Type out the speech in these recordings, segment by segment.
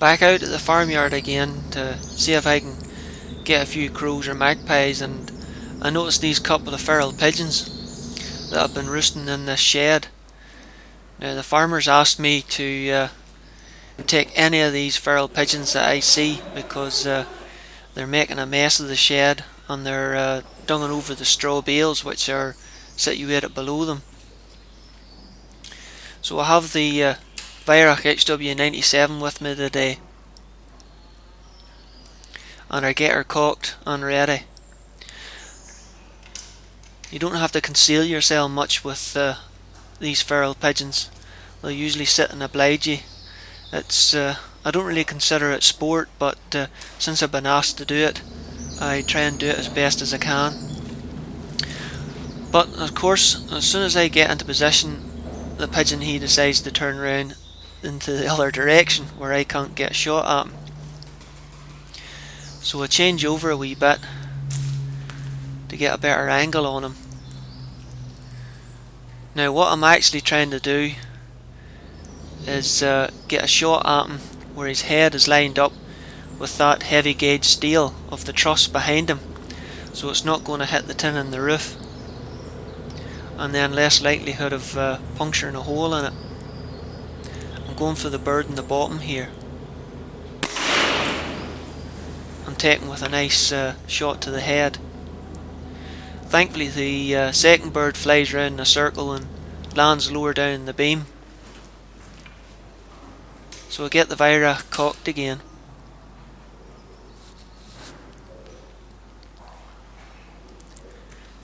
Back out at the farmyard again to see if I can get a few crows or magpies, and I noticed these couple of feral pigeons that have been roosting in this shed. Now the farmers asked me to take any of these feral pigeons that I see because they're making a mess of the shed, and they're dunging over the straw bales which are situated below them. So I have the Weihrauch HW97 with me today, and I get her cocked and ready. You don't have to conceal yourself much with these feral pigeons. They'll usually sit and oblige you. I don't really consider it sport, but since I've been asked to do it, I try and do it as best as I can. But of course, as soon as I get into position, the pigeon he decides to turn around into the other direction where I can't get a shot at him. So I change over a wee bit to get a better angle on him. Now what I'm actually trying to do is get a shot at him where his head is lined up with that heavy gauge steel of the truss behind him, so it's not going to hit the tin in the roof, and then less likelihood of puncturing a hole in it. I'm going for the bird in the bottom here. I'm taking with a nice shot to the head. Thankfully the second bird flies round in a circle and lands lower down in the beam. So I get the Weihrauch cocked again.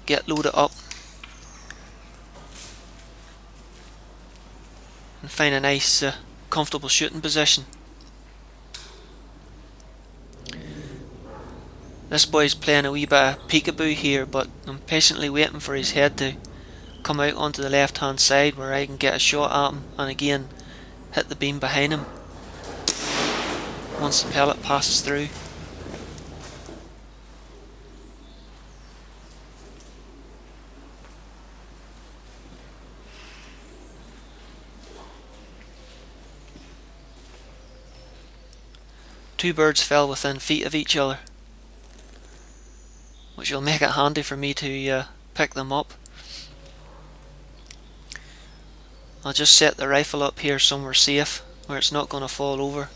Get loaded up and find a nice comfortable shooting position. This boy's playing a wee bit of peekaboo here, but I'm patiently waiting for his head to come out onto the left hand side where I can get a shot at him and again hit the beam behind him once the pellet passes through. Two birds fell within feet of each other, which will make it handy for me to pick them up. I'll just set the rifle up here somewhere safe where it's not going to fall over.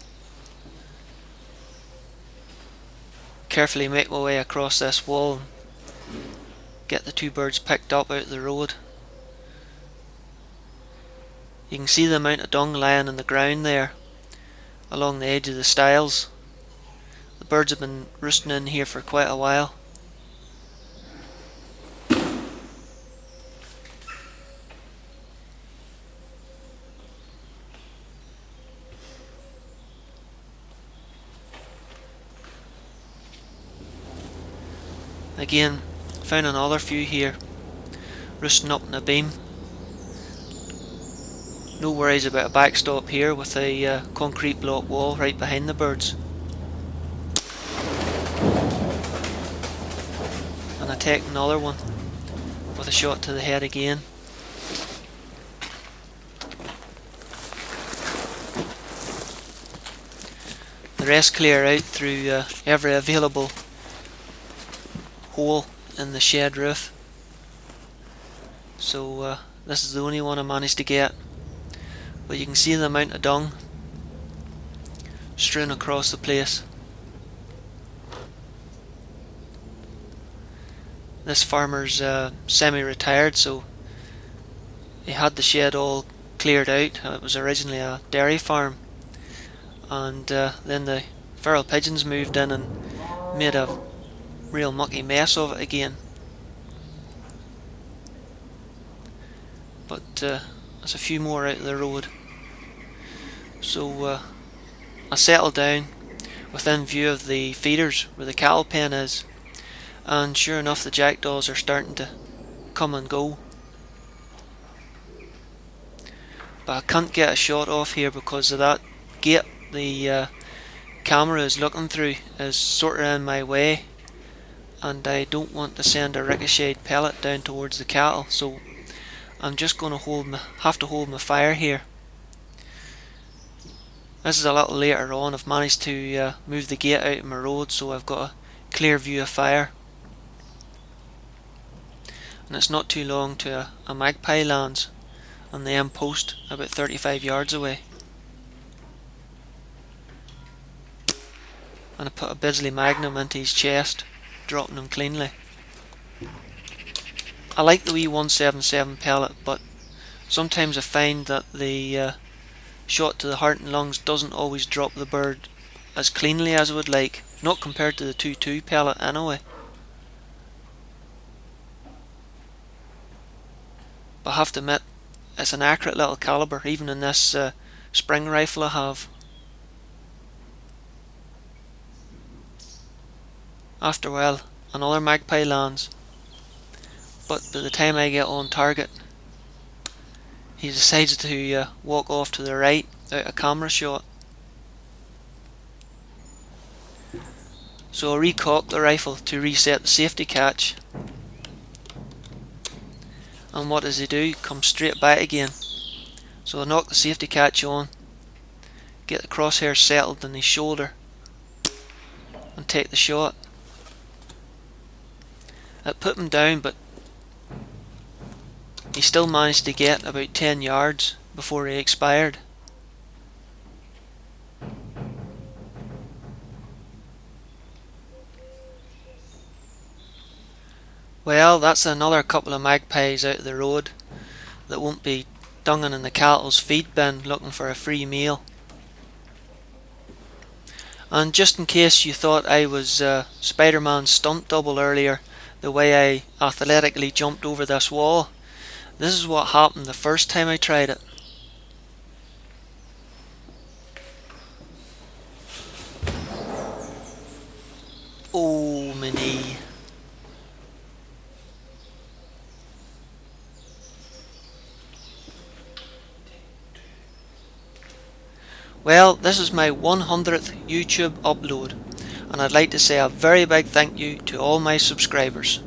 Carefully make my way across this wall and get the two birds picked up out of the road. You can see the amount of dung lying on the ground there along the edge of the stiles. The birds have been roosting in here for quite a while. Again, found another few here, roosting up in a beam. No worries about a backstop here with a concrete block wall right behind the birds. And I take another one with a shot to the head again. The rest clear out through every available hole in the shed roof. So this is the only one I managed to get, but you can see the amount of dung strewn across the place. This farmer's semi-retired, so he had the shed all cleared out. It was originally a dairy farm, and then the feral pigeons moved in and made a real mucky mess of it again. But there's a few more out of the road. So I settled down within view of the feeders where the cattle pen is, and sure enough the jackdaws are starting to come and go. But I can't get a shot off here because of that gate the camera is looking through is sort of in my way, and I don't want to send a ricocheted pellet down towards the cattle, so I'm just going to have to hold my fire here. This is a little later on. I've managed to move the gate out of my road so I've got a clear view of fire. And it's not too long to a magpie lands on the end post about 35 yards away. And I put a Bisley Magnum into his chest, dropping him cleanly. I like the wee 177 pellet, but sometimes I find that the shot to the heart and lungs doesn't always drop the bird as cleanly as I would like, not compared to the 2.2 pellet anyway. But I have to admit, it's an accurate little caliber, even in this spring rifle I have. After a while, another magpie lands, but by the time I get on target, he decides to walk off to the right out of camera shot. So I recock the rifle to reset the safety catch, and what does he do? Comes straight back again. So I knock the safety catch on, get the crosshairs settled in his shoulder, and take the shot. It put him down, but he still managed to get about 10 yards before he expired. Well, that's another couple of magpies out of the road that won't be dunging in the cattle's feed bin looking for a free meal. And just in case you thought I was Spider-Man's stunt double earlier, the way I athletically jumped over this wall, this is what happened the first time I tried it. Oh, my knee. Well, this is my 100th YouTube upload, and I'd like to say a very big thank you to all my subscribers.